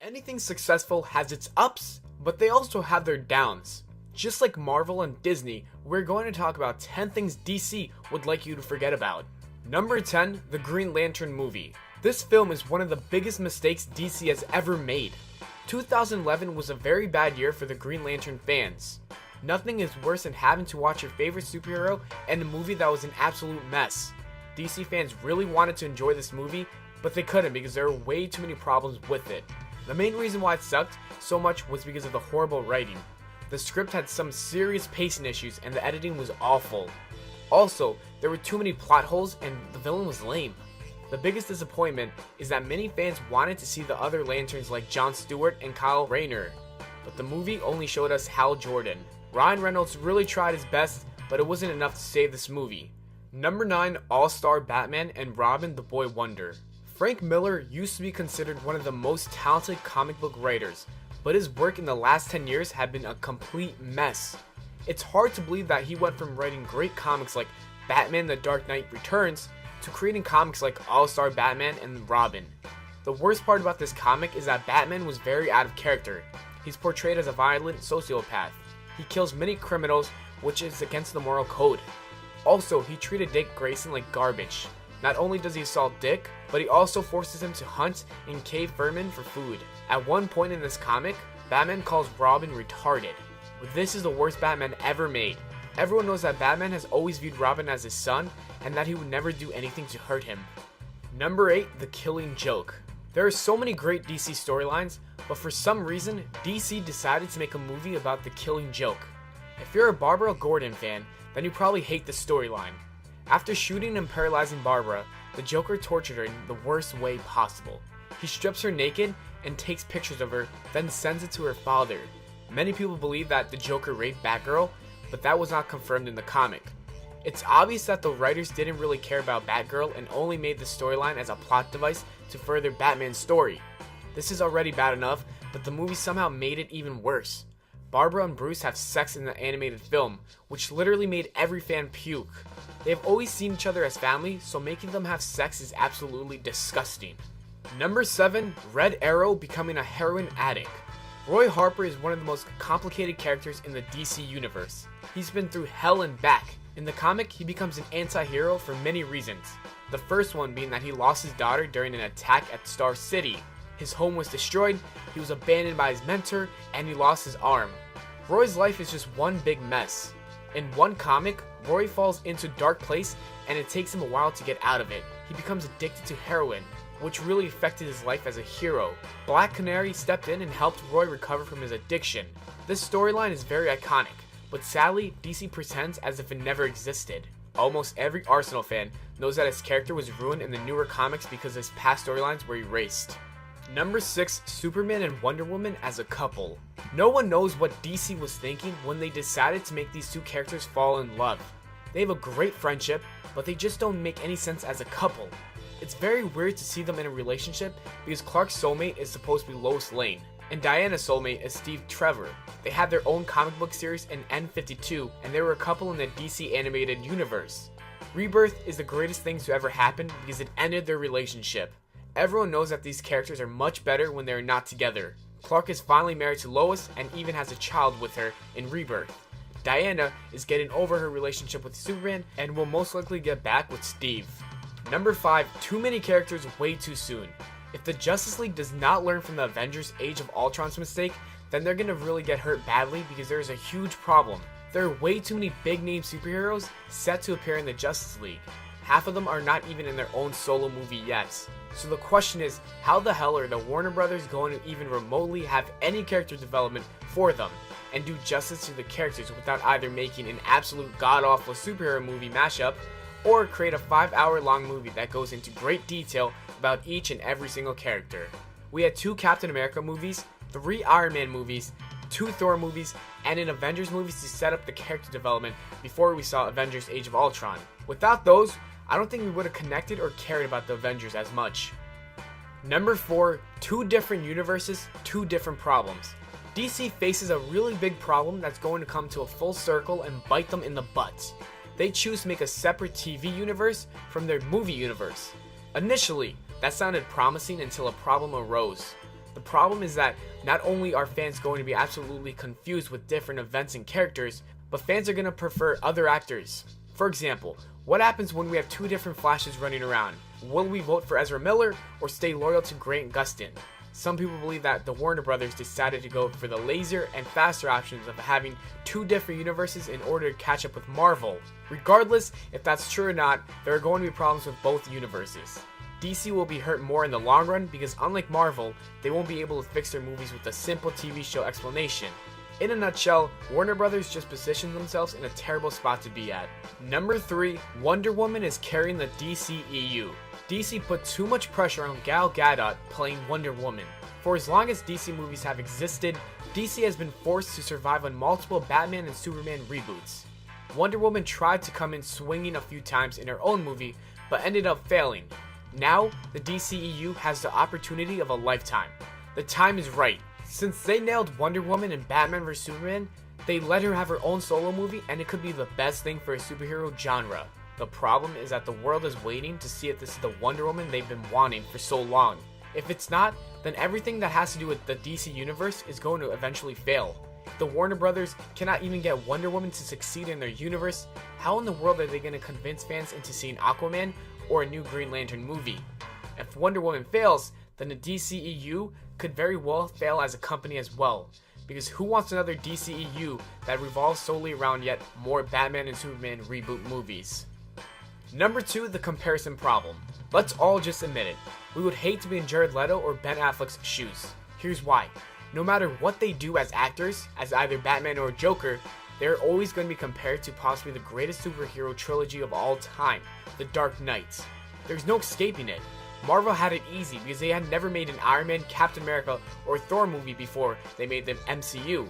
Anything successful has its ups, but they also have their downs. Just like Marvel and Disney, we're going to talk about 10 things DC would like you to forget about. Number 10, the Green Lantern movie. This film is one of the biggest mistakes DC has ever made. 2011 was a very bad year for the Green Lantern fans. Nothing is worse than having to watch your favorite superhero and a movie that was an absolute mess. DC fans really wanted to enjoy this movie, but they couldn't because there were way too many problems with it. The main reason why it sucked so much was because of the horrible writing. The script had some serious pacing issues and the editing was awful. Also, there were too many plot holes and the villain was lame. The biggest disappointment is that many fans wanted to see the other Lanterns like John Stewart and Kyle Rayner, but the movie only showed us Hal Jordan. Ryan Reynolds really tried his best, but it wasn't enough to save this movie. Number 9, All-Star Batman and Robin the Boy Wonder. Frank Miller used to be considered one of the most talented comic book writers, but his work in the last 10 years had been a complete mess. It's hard to believe that he went from writing great comics like Batman The Dark Knight Returns to creating comics like All-Star Batman and Robin. The worst part about this comic is that Batman was very out of character. He's portrayed as a violent sociopath. He kills many criminals, which is against the moral code. Also, he treated Dick Grayson like garbage. Not only does he assault Dick, but he also forces him to hunt and cave vermin for food. At one point in this comic, Batman calls Robin retarded. This is the worst Batman ever made. Everyone knows that Batman has always viewed Robin as his son, and that he would never do anything to hurt him. Number 8, The Killing Joke. There are so many great DC storylines, but for some reason, DC decided to make a movie about The Killing Joke. If you're a Barbara Gordon fan, then you probably hate the storyline. After shooting and paralyzing Barbara, the Joker tortured her in the worst way possible. He strips her naked and takes pictures of her, then sends it to her father. Many people believe that the Joker raped Batgirl, but that was not confirmed in the comic. It's obvious that the writers didn't really care about Batgirl and only made the storyline as a plot device to further Batman's story. This is already bad enough, but the movie somehow made it even worse. Barbara and Bruce have sex in the animated film, which literally made every fan puke. They have always seen each other as family, so making them have sex is absolutely disgusting. Number 7, Red Arrow becoming a heroin addict. Roy Harper is one of the most complicated characters in the DC universe. He's been through hell and back. In the comic, he becomes an anti-hero for many reasons. The first one being that he lost his daughter during an attack at Star City. His home was destroyed, he was abandoned by his mentor, and he lost his arm. Roy's life is just one big mess. In one comic, Roy falls into a dark place and it takes him a while to get out of it. He becomes addicted to heroin, which really affected his life as a hero. Black Canary stepped in and helped Roy recover from his addiction. This storyline is very iconic, but sadly, DC pretends as if it never existed. Almost every Arsenal fan knows that his character was ruined in the newer comics because his past storylines were erased. Number 6, Superman and Wonder Woman as a couple. No one knows what DC was thinking when they decided to make these two characters fall in love. They have a great friendship, but they just don't make any sense as a couple. It's very weird to see them in a relationship because Clark's soulmate is supposed to be Lois Lane, and Diana's soulmate is Steve Trevor. They had their own comic book series in N52, and they were a couple in the DC animated universe. Rebirth is the greatest thing to ever happen because it ended their relationship. Everyone knows that these characters are much better when they are not together. Clark is finally married to Lois and even has a child with her in Rebirth. Diana is getting over her relationship with Superman and will most likely get back with Steve. Number 5, too many characters way too soon. If the Justice League does not learn from the Avengers Age of Ultron's mistake, then they're gonna really get hurt badly because there is a huge problem. There are way too many big name superheroes set to appear in the Justice League. Half of them are not even in their own solo movie yet. So the question is, how the hell are the Warner Brothers going to even remotely have any character development for them and do justice to the characters without either making an absolute god-awful superhero movie mashup or create a 5-hour long movie that goes into great detail about each and every single character. We had 2 Captain America movies, 3 Iron Man movies, 2 Thor movies, and an Avengers movies to set up the character development before we saw Avengers Age of Ultron. Without those, I don't think we would have connected or cared about the Avengers as much. Number 4, 2 different universes, 2 different problems. DC faces a really big problem that's going to come to a full circle and bite them in the butt. They choose to make a separate TV universe from their movie universe. Initially, that sounded promising until a problem arose. The problem is that not only are fans going to be absolutely confused with different events and characters, but fans are going to prefer other actors. For example, what happens when we have two different Flashes running around? Will we vote for Ezra Miller or stay loyal to Grant Gustin? Some people believe that the Warner Brothers decided to go for the lazier and faster options of having two different universes in order to catch up with Marvel. Regardless if that's true or not, there are going to be problems with both universes. DC will be hurt more in the long run because unlike Marvel, they won't be able to fix their movies with a simple TV show explanation. In a nutshell, Warner Brothers just positioned themselves in a terrible spot to be at. Number 3, Wonder Woman is carrying the DCEU. DC put too much pressure on Gal Gadot playing Wonder Woman. For as long as DC movies have existed, DC has been forced to survive on multiple Batman and Superman reboots. Wonder Woman tried to come in swinging a few times in her own movie, but ended up failing. Now, the DCEU has the opportunity of a lifetime. The time is right. Since they nailed Wonder Woman and Batman vs Superman, they let her have her own solo movie and it could be the best thing for a superhero genre. The problem is that the world is waiting to see if this is the Wonder Woman they've been wanting for so long. If it's not, then everything that has to do with the DC universe is going to eventually fail. If the Warner Brothers cannot even get Wonder Woman to succeed in their universe, how in the world are they going to convince fans into seeing Aquaman or a new Green Lantern movie? If Wonder Woman fails, then the DCEU could very well fail as a company as well. Because who wants another DCEU that revolves solely around yet more Batman and Superman reboot movies? Number 2, the comparison problem. Let's all just admit it. We would hate to be in Jared Leto or Ben Affleck's shoes. Here's why. No matter what they do as actors, as either Batman or Joker, they're always going to be compared to possibly the greatest superhero trilogy of all time, The Dark Knight. There's no escaping it. Marvel had it easy because they had never made an Iron Man, Captain America, or Thor movie before they made the MCU.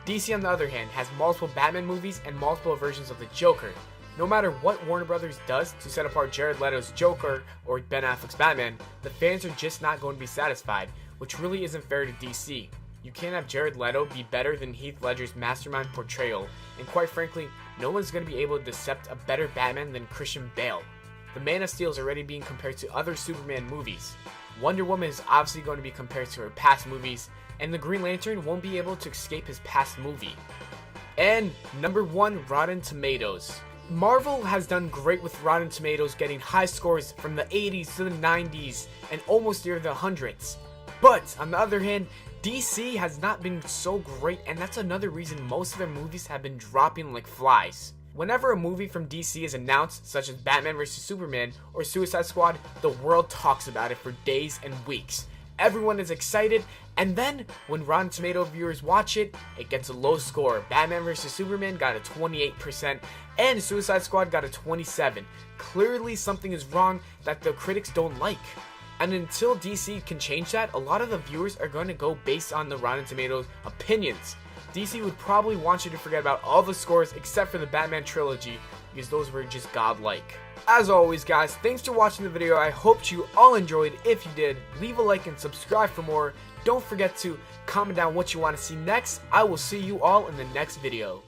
DC on the other hand has multiple Batman movies and multiple versions of the Joker. No matter what Warner Brothers does to set apart Jared Leto's Joker or Ben Affleck's Batman, the fans are just not going to be satisfied, which really isn't fair to DC. You can't have Jared Leto be better than Heath Ledger's mastermind portrayal, and quite frankly, no one's going to be able to accept a better Batman than Christian Bale. The Man of Steel is already being compared to other Superman movies. Wonder Woman is obviously going to be compared to her past movies, and the Green Lantern won't be able to escape his past movie. And number 1, Rotten Tomatoes. Marvel has done great with Rotten Tomatoes getting high scores from the 80s to the 90s and almost near the hundreds. But on the other hand, DC has not been so great, and that's another reason most of their movies have been dropping like flies. Whenever a movie from DC is announced, such as Batman vs Superman or Suicide Squad, the world talks about it for days and weeks. Everyone is excited, and then when Rotten Tomato viewers watch it, it gets a low score. Batman vs Superman got a 28%, and Suicide Squad got a 27%. Clearly something is wrong that the critics don't like. And until DC can change that, a lot of the viewers are going to go based on the Rotten Tomatoes opinions. DC would probably want you to forget about all the scores except for the Batman trilogy, because those were just godlike. As always guys, thanks for watching the video. I hope you all enjoyed. If you did, leave a like and subscribe for more. Don't forget to comment down what you want to see next. I will see you all in the next video.